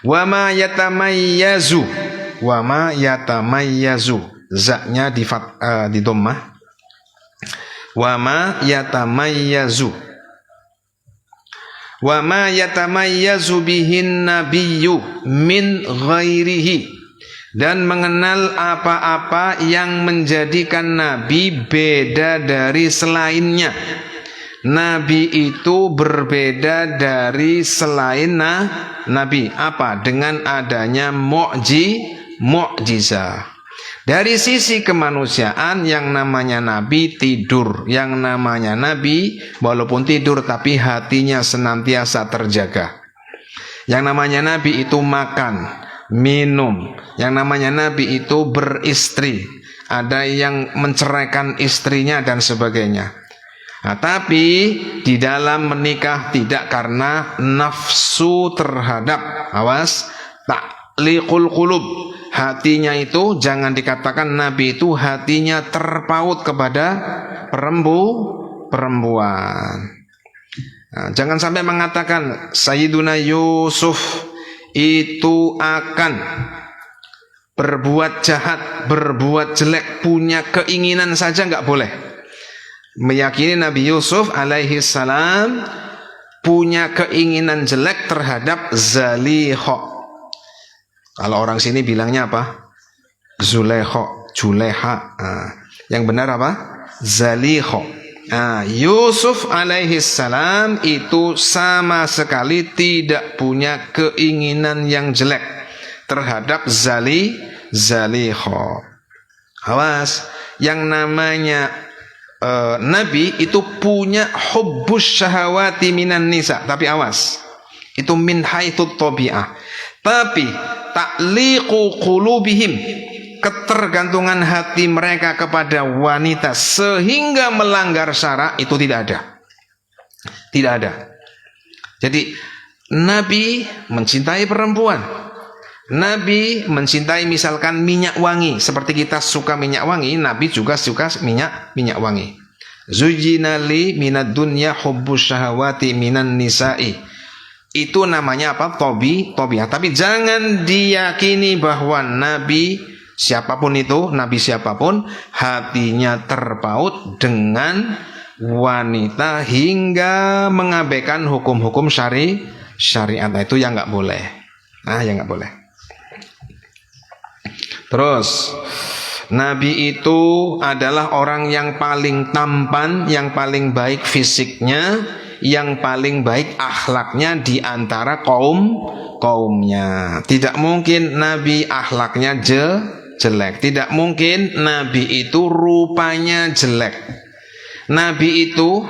Wa ma yatamayyazu. Wa ma yatamayyazu. Zaknya di dhammah. Wa ma yatamayyazu. Wa ma yatamayyazu bihin nabiyyu min ghairihi. Dan mengenal apa-apa yang menjadikan Nabi beda dari selainnya. Nabi itu berbeda dari selain Nabi. Apa? Dengan adanya mu'jizah. Dari sisi kemanusiaan, yang namanya Nabi tidur. Yang namanya Nabi walaupun tidur tapi hatinya senantiasa terjaga. Yang namanya Nabi itu makan, minum. Yang namanya Nabi itu beristri. Ada yang menceraikan istrinya dan sebagainya. Nah, tapi di dalam menikah tidak karena nafsu terhadap, awas, ta'liqul qulub. Hatinya itu jangan dikatakan Nabi itu hatinya terpaut kepada perempuan. Nah, jangan sampai mengatakan Sayyiduna Yusuf itu akan berbuat jahat, berbuat jelek, punya keinginan saja, nggak boleh. Meyakini Nabi Yusuf alaihi salam punya keinginan jelek terhadap Zalikha. Kalau orang sini bilangnya apa? Zulekha, Juleha. Yang benar apa? Zalikha. Yusuf alaihi salam itu sama sekali tidak punya keinginan yang jelek terhadap Zalikha. Awas, yang namanya Nabi itu punya hubbus syahawati minan nisa, tapi awas, itu min haitsu tabi'ah. Tapi ta'liqu qulubihim, ketergantungan hati mereka kepada wanita sehingga melanggar syara, itu tidak ada. Tidak ada. Jadi Nabi mencintai perempuan. Nabi mencintai misalkan minyak wangi. Seperti kita suka minyak wangi, Nabi juga suka minyak wangi. Zujina li minad dunya hubbus syahawati minan nisa'i. Itu namanya apa? Tobiah. Tapi jangan diyakini bahwa Nabi siapapun itu, Nabi siapapun, hatinya terpaut dengan wanita hingga mengabaikan hukum-hukum syariat. Itu yang nggak boleh. Yang nggak boleh. Terus, Nabi itu adalah orang yang paling tampan, yang paling baik fisiknya, yang paling baik akhlaknya di antara kaumnya. Tidak mungkin Nabi akhlaknya jelek. Tidak mungkin Nabi itu rupanya jelek. Nabi itu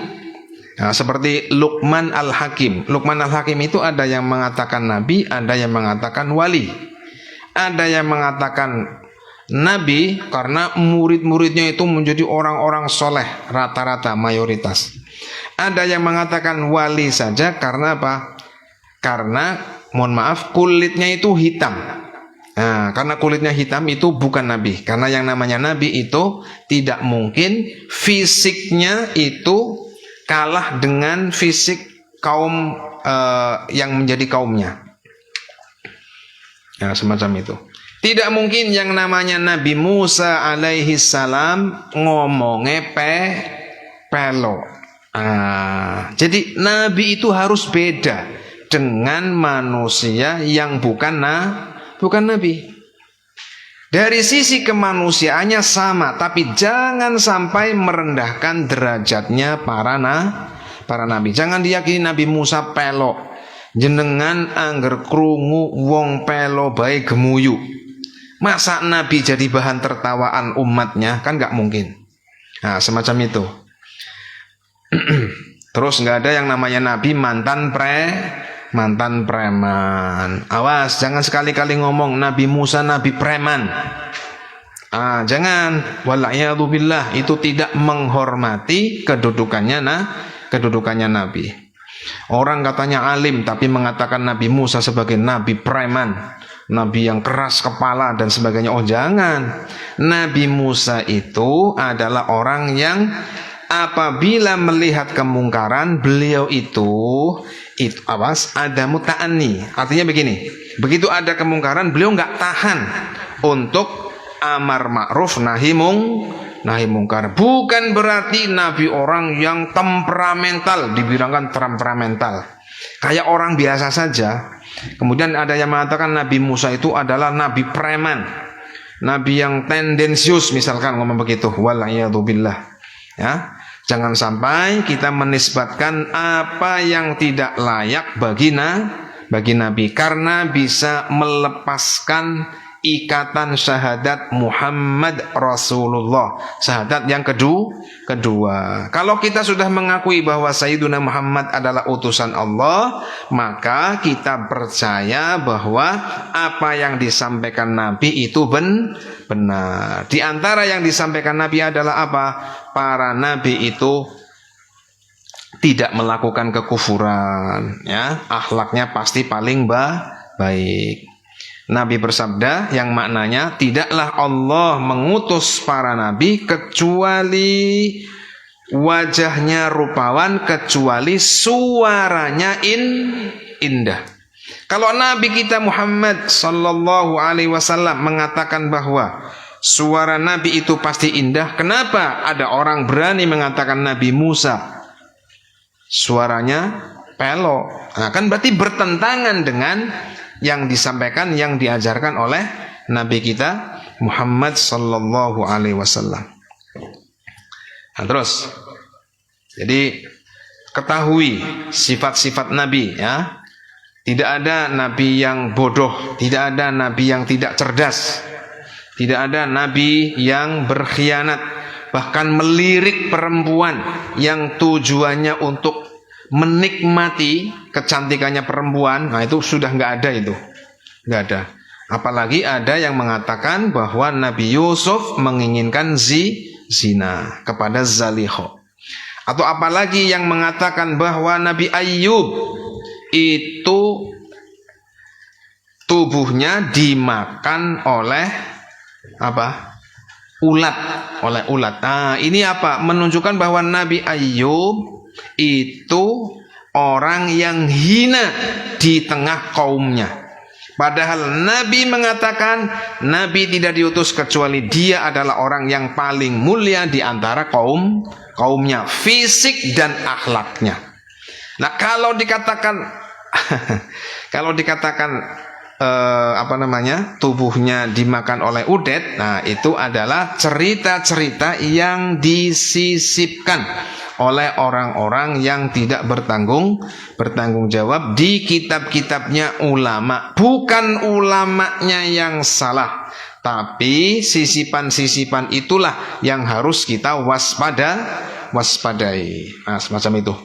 seperti Luqman Al-Hakim. Luqman Al-Hakim itu ada yang mengatakan Nabi, ada yang mengatakan wali. Ada yang mengatakan Nabi karena murid-muridnya itu menjadi orang-orang soleh, rata-rata mayoritas. Ada yang mengatakan wali saja karena apa? Karena, mohon maaf, kulitnya itu hitam. Karena kulitnya hitam itu bukan Nabi. Karena yang namanya Nabi itu tidak mungkin fisiknya itu kalah dengan fisik kaum yang menjadi kaumnya. Semacam itu. Tidak mungkin yang namanya Nabi Musa alaihi salam ngomongnya pelo. Jadi Nabi itu harus beda dengan manusia yang bukan Nabi. Dari sisi kemanusiaannya sama, tapi jangan sampai merendahkan derajatnya para nabi. Jangan diyakini Nabi Musa pelo. Jenengan angger krungu wong pelo bae gemuyu. Masa Nabi jadi bahan tertawaan umatnya? Kan gak mungkin. Semacam itu. Terus gak ada yang namanya Nabi mantan preman. Awas, jangan sekali-kali ngomong Nabi Musa Nabi preman. Jangan. Wala'iyadzubillah, itu tidak menghormati kedudukannya Nabi. Orang katanya alim tapi mengatakan Nabi Musa sebagai Nabi preman, Nabi yang keras kepala dan sebagainya. Jangan. Nabi Musa itu adalah orang yang apabila melihat kemungkaran, beliau itu awas, ada muta'ani. Artinya begini, Begitu ada kemungkaran, beliau nggak tahan untuk amar ma'ruf nahi mungkar. Bukan berarti Nabi orang yang temperamental, dibilangkan temperamental, kayak orang biasa saja. Kemudian ada yang mengatakan Nabi Musa itu adalah Nabi preman, Nabi yang tendensius, misalkan ngomong begitu. Wal'iyadzubillah. Ya, jangan sampai kita menisbatkan apa yang tidak layak bagi Nabi, karena bisa melepaskan ikatan syahadat Muhammad Rasulullah, syahadat yang kedua. Kalau kita sudah mengakui bahwa Sayyiduna Muhammad adalah utusan Allah, maka kita percaya bahwa apa yang disampaikan Nabi itu benar. Di antara yang disampaikan Nabi adalah apa? Para Nabi itu tidak melakukan kekufuran, ya, akhlaknya pasti paling baik. Nabi bersabda yang maknanya, tidaklah Allah mengutus para nabi kecuali wajahnya rupawan, kecuali suaranya indah. Kalau Nabi kita Muhammad sallallahu alaihi wasallam mengatakan bahwa suara Nabi itu pasti indah, kenapa ada orang berani mengatakan Nabi Musa suaranya pelok? Nah, kan berarti bertentangan dengan yang disampaikan, yang diajarkan oleh Nabi kita Muhammad sallallahu alaihi wasallam. Nah, terus, jadi ketahui sifat-sifat Nabi, ya. Tidak ada Nabi yang bodoh, tidak ada Nabi yang tidak cerdas, tidak ada Nabi yang berkhianat, bahkan melirik perempuan yang tujuannya untuk menikmati kecantikannya perempuan. Nah, itu sudah nggak ada, itu nggak ada. Apalagi ada yang mengatakan bahwa Nabi Yusuf menginginkan zina kepada Zalikho. Atau apalagi yang mengatakan bahwa Nabi Ayub itu tubuhnya dimakan oleh apa? Ulat, oleh ulat. Nah, ini apa? Menunjukkan bahwa Nabi Ayub itu orang yang hina di tengah kaumnya. Padahal Nabi mengatakan Nabi tidak diutus kecuali dia adalah orang yang paling mulia di antara kaumnya, fisik dan akhlaknya. Nah, kalau dikatakan tubuhnya dimakan oleh udet, nah itu adalah cerita-cerita yang disisipkan oleh orang-orang yang tidak bertanggung jawab di kitab-kitabnya ulama. Bukan ulamanya yang salah, tapi sisipan-sisipan itulah yang harus kita waspadai. Nah, semacam itu.